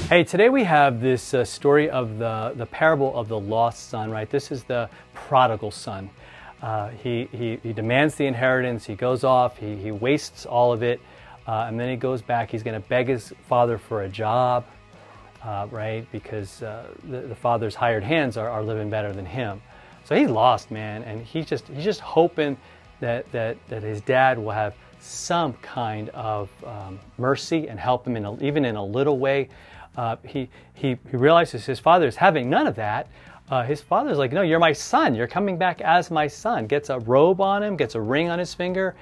Hey, today we have this story of the parable of the lost son, right? This is the prodigal son. He demands the inheritance, he goes off, he wastes all of it, and then he goes back. He's going to beg his father for a job, right? Because the father's hired hands are living better than him. So he's lost, man, and he's just hoping that his dad will have some kind of mercy and help him even in a little way. He realizes his father is having none of that. His father's like, no, you're my son. You're coming back as my son. Gets a robe on him, gets a ring on his finger.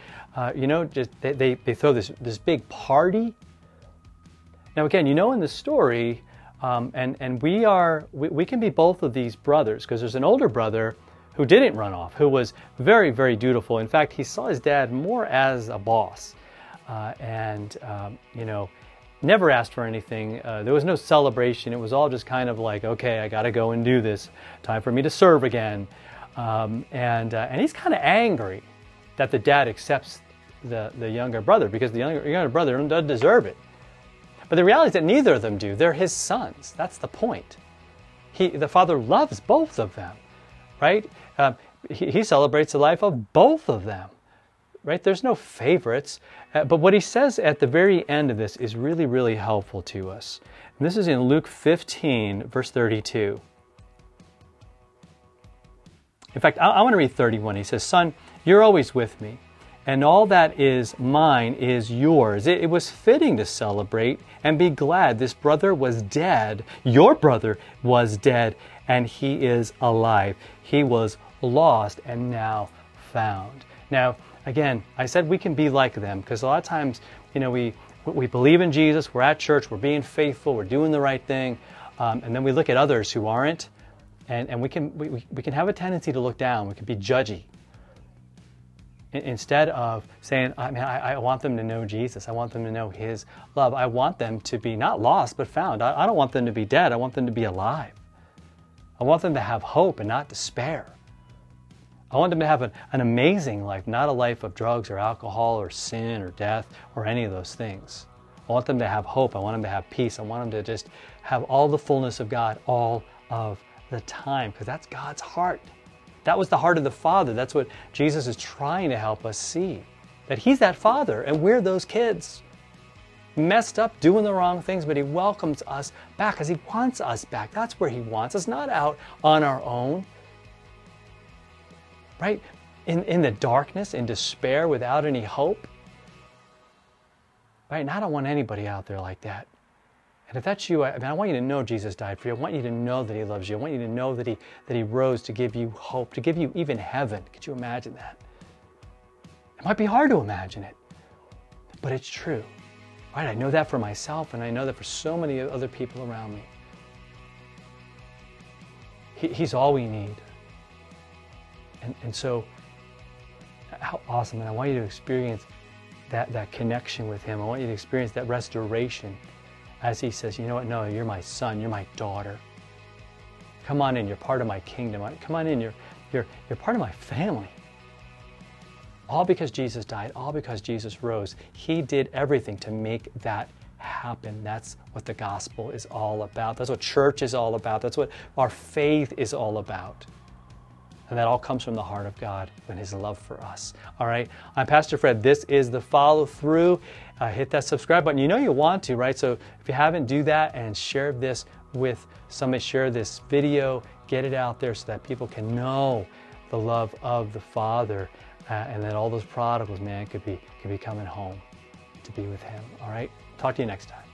Just they throw this big party. Now again, in the story, and we can be both of these brothers, because there's an older brother who didn't run off, who was very, very dutiful. In fact, he saw his dad more as a boss, never asked for anything. There was no celebration. It was all just kind of like, okay, I got to go and do this. Time for me to serve again. And he's kind of angry that the dad accepts the younger brother, because the younger brother doesn't deserve it. But the reality is that neither of them do. They're his sons. That's the point. The father loves both of them, right? He celebrates the life of both of them. Right? There's no favorites. But what he says at the very end of this is really, really helpful to us. And this is in Luke 15, verse 32. In fact, I want to read 31. He says, "Son, you're always with me, and all that is mine is yours. It was fitting to celebrate and be glad. This brother was dead. Your brother was dead, and he is alive. He was lost and now found." Now, again, I said we can be like them, because a lot of times, we believe in Jesus, we're at church, we're being faithful, we're doing the right thing, and then we look at others who aren't, and we can have a tendency to look down. We can be judgy. Instead of saying, I want them to know Jesus, I want them to know His love, I want them to be not lost but found. I don't want them to be dead, I want them to be alive. I want them to have hope and not despair. I want them to have an amazing life, not a life of drugs or alcohol or sin or death or any of those things. I want them to have hope. I want them to have peace. I want them to just have all the fullness of God all of the time, because that's God's heart. That was the heart of the Father. That's what Jesus is trying to help us see, that He's that Father and we're those kids. Messed up, doing the wrong things, but He welcomes us back because He wants us back. That's where He wants us, not out on our own. Right? In the darkness, in despair, without any hope. Right? And I don't want anybody out there like that. And if that's you, I want you to know Jesus died for you. I want you to know that He loves you. I want you to know that He rose to give you hope, to give you even heaven. Could you imagine that? It might be hard to imagine it, but it's true. Right? I know that for myself, and I know that for so many other people around me. He's all we need. And so, how awesome. And I want you to experience that connection with Him. I want you to experience that restoration as He says, you know what, no, you're my son, you're my daughter. Come on in, you're part of my kingdom. Come on in, you're part of my family. All because Jesus died, all because Jesus rose. He did everything to make that happen. That's what the gospel is all about. That's what church is all about. That's what our faith is all about. And that all comes from the heart of God and His love for us. All right, I'm Pastor Fred. This is The Follow Through. Hit that subscribe button. You want to, right? So if you haven't, do that and share this with somebody. Share this video. Get it out there so that people can know the love of the Father, and that all those prodigals, man, could be coming home to be with Him. All right, talk to you next time.